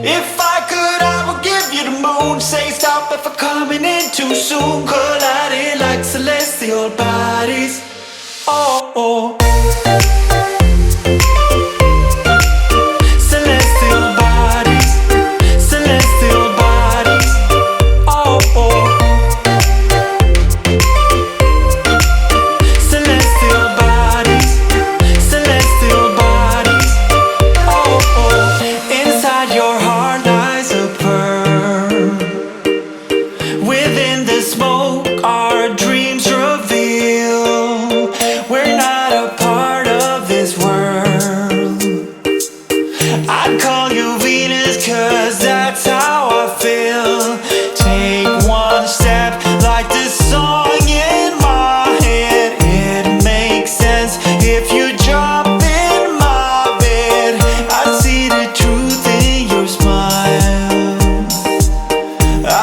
If I could, I would give you the moon. Say stop if I'm coming in too soon. Colliding like celestial bodies. Oh, oh. Celestial bodies. Celestial bodies. Oh, oh. Celestial bodies. Celestial bodies. Oh, oh. Inside your heart lies a pearl. Within the smoke our dreams reveal. We're not a part of this world. I'd call you Venus, 'cause that's how I feel. Take one step like the song in my head. It makes sense if you jump in my bed. I see the truth in your smile.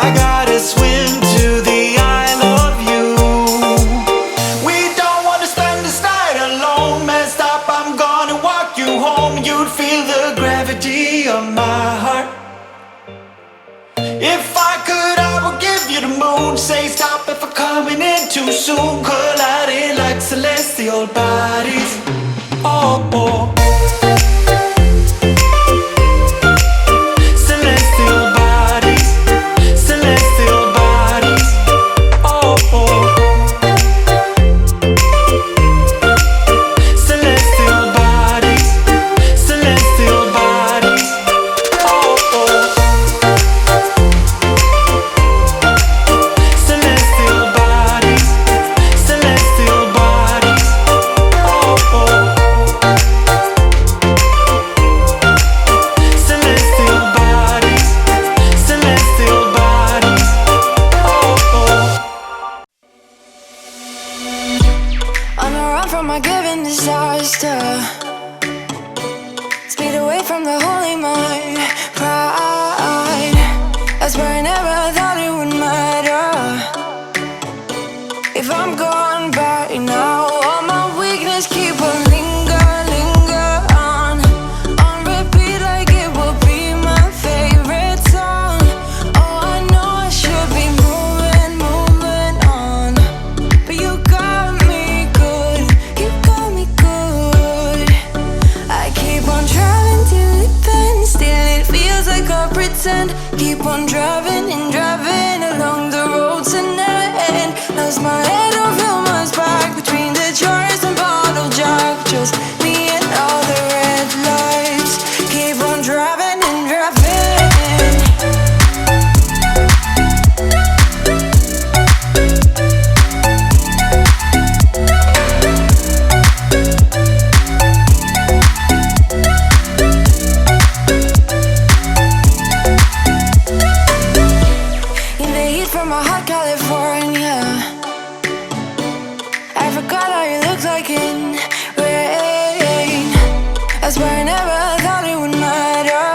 I gotta swim to the Isle of You. We don't wanna spend this night alone. Messed up, I'm gonna walk you home. You'd feel the gravity of my heart. If I could, I would give you the moon. Say stop if I'm coming in too soon. Colliding like celestial bodies. Oh, oh. Celestial bodies. Celestial bodies. Oh, oh. Celestial bodies. Celestial bodies. Oh, oh. Celestial bodies. Celestial bodies. Oh, oh. Celestial bodies. Celestial bodies. Oh, oh. On the run from a given disaster, speed away from the holy mind. Pride, I swear I never thought it would matter. If I'm gone by now, all my weakness keep on linger on repeat like it will be my favorite song. Oh, I know I should be moving on, but you got me good, you got me good. I keep on driving till it bends, still it feels like I pretend. Keep on driving and driving along the road to never end. Lost my head over my back between the jars and bottle jack. Just me and all the red lights. Keep on driving and driving. In the heat from a hot California, I forgot how you looked like in rain. I swear I never thought it would matter.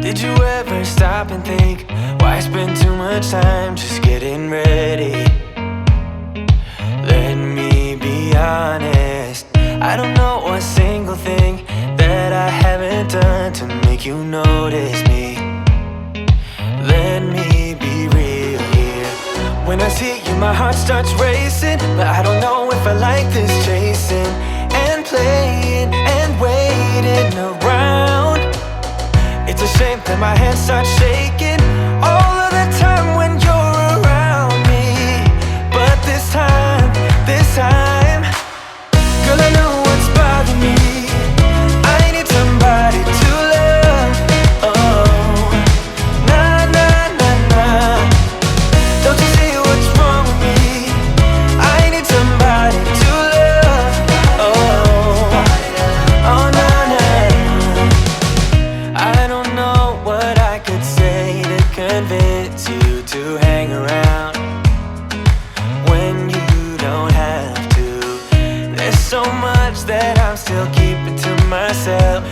Did you ever stop and think, why spend too much time just getting ready? Let me be honest, I don't know a single thing that I haven't done to make you notice me. Let me be real here. When I see you, my heart starts racing, but I don't know if I like this chasing and playing and waiting around. It's a shame that my hands start shaking all of the time when you're around me. But this time, girl, I know what's bothering me. I need somebody to love. Oh, nah, nah, nah, nah. Don't you see what's wrong with me? I need somebody to love. Oh, oh, nah, nah. I don't know what I could say to convince you to hang around when you don't have to. There's so much that I'm still keeping to myself.